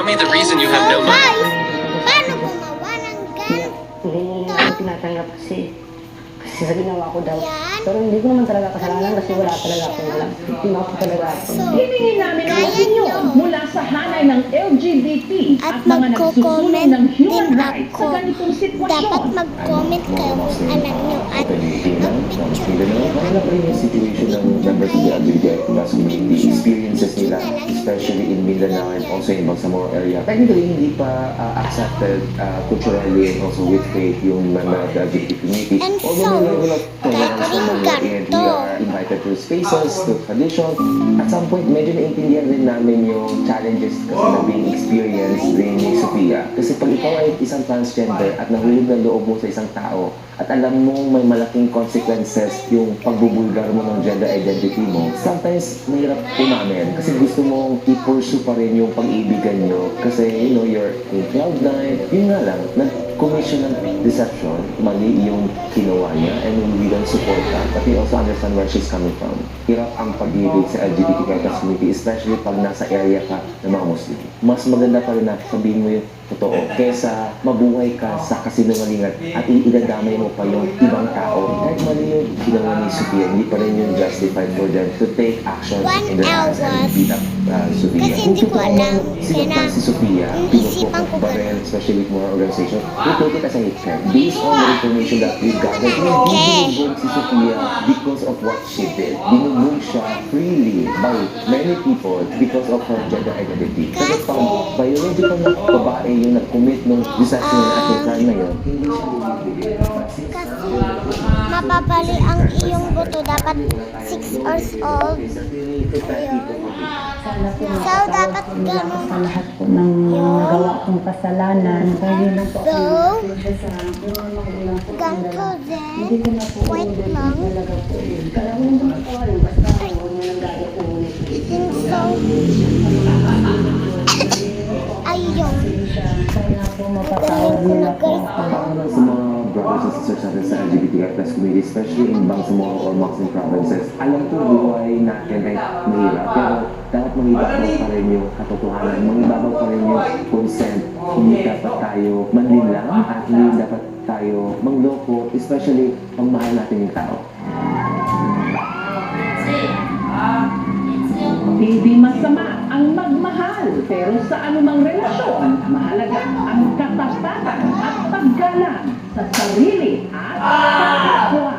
Tell me the reason you have no money. Paano gumawa ng ganito? Hindi niya namin tinatanggap kasi sa ginawa ko daw. Yan. Pero hindi ko naman talaga kasalanan kasi wala talaga akong alam. Biktima ko talaga ako. So, Hihingin namin ang kaya opinyon nyo. mula sa hanay ng LGBT At at mga nagsusulong magko-comment ng human din rights ako. sa ganitong sitwasyon. Dapat mag-comment kayo kung alam nyo at mag-picture kayo. Ano pa yung situation ng members of the LGBT community, experiences nila, especially in Mindanao and also in Bangsamoro area. Technically, hindi pa accepted culturally and also with faith yung member of the LGBT community. And Although may level of tolerance gagawin naman yun, and we ganito. are invited to spaces, to tradition. At some point, medyo naiintindihan rin namin yung challenges kasi na being experienced rin ni Sophia. Kasi pag ikaw ay isang transgender at nahulog ng loob mo sa isang tao, at alam mong may malaking consequences yung pagbubulgar mo ng gender identity mo, sometimes mahirap umamin kasi gusto mong i-pursue pa rin yung pag-ibigan nyo kasi you're in cloud nine. Yun nga lang, nag-commission ng deception, mali yung ginawa niya and we don't support that, but we also understand where she's coming from. Hirap ang pag-ibig sa LGBTQ community, especially pag nasa area ka ng mga Muslim. Mas maganda pa rin na sabihin mo yung totoo kesa mabuhay ka sa kasinungalingan at idadamay mo pa yung ibang tao. Kahit mali yung ginawa ni Sophia, hindi pa rin yung justified for them to take action in their hands and beat up Sophia. Kasi hindi ko alam Sinaktan si Sophia, yung isipan ko pinupok pa rin, especially with more organization, we take it as a hate crime. Based on the information that we gathered, Okay. binubugbog si Sophia because of what she did. Binubugbog siya freely by many people because of her gender identity. Kasi pag biological na babae yung nag-commit ng deception at yung crime na yun, hindi siya bibigyan. Kasi mapapali ang iyong buto. Dapat 6 years old. So, dapat ganun. Sa lahat po ng nagawa kong kasalanan. Dahil lang po So, sa ganito din. Hindi ko na po Wait lang. talaga po. Kaya ko naman po alam, basta huwag niya nang gaya po ulit. I think so. Ayun. Sana po mapatawad nila po ako. Para naman sa mga brothers and sisters natin sa LGBTQ+ community, especially in Bangsamoro or Muslim provinces, alam ko buhay natin ay mahirap, pero dapat mangibabaw pa rin yung katotohanan, mangibabaw pa rin yung consent. Hindi dapat tayo manlinlang at hindi dapat tayo mangloko, especially pag mahal natin yung tao. Hindi masama ang magmahal, pero sa anumang relasyon, mahalaga ang katapatan at paggalang sa sarili at sa kapwa.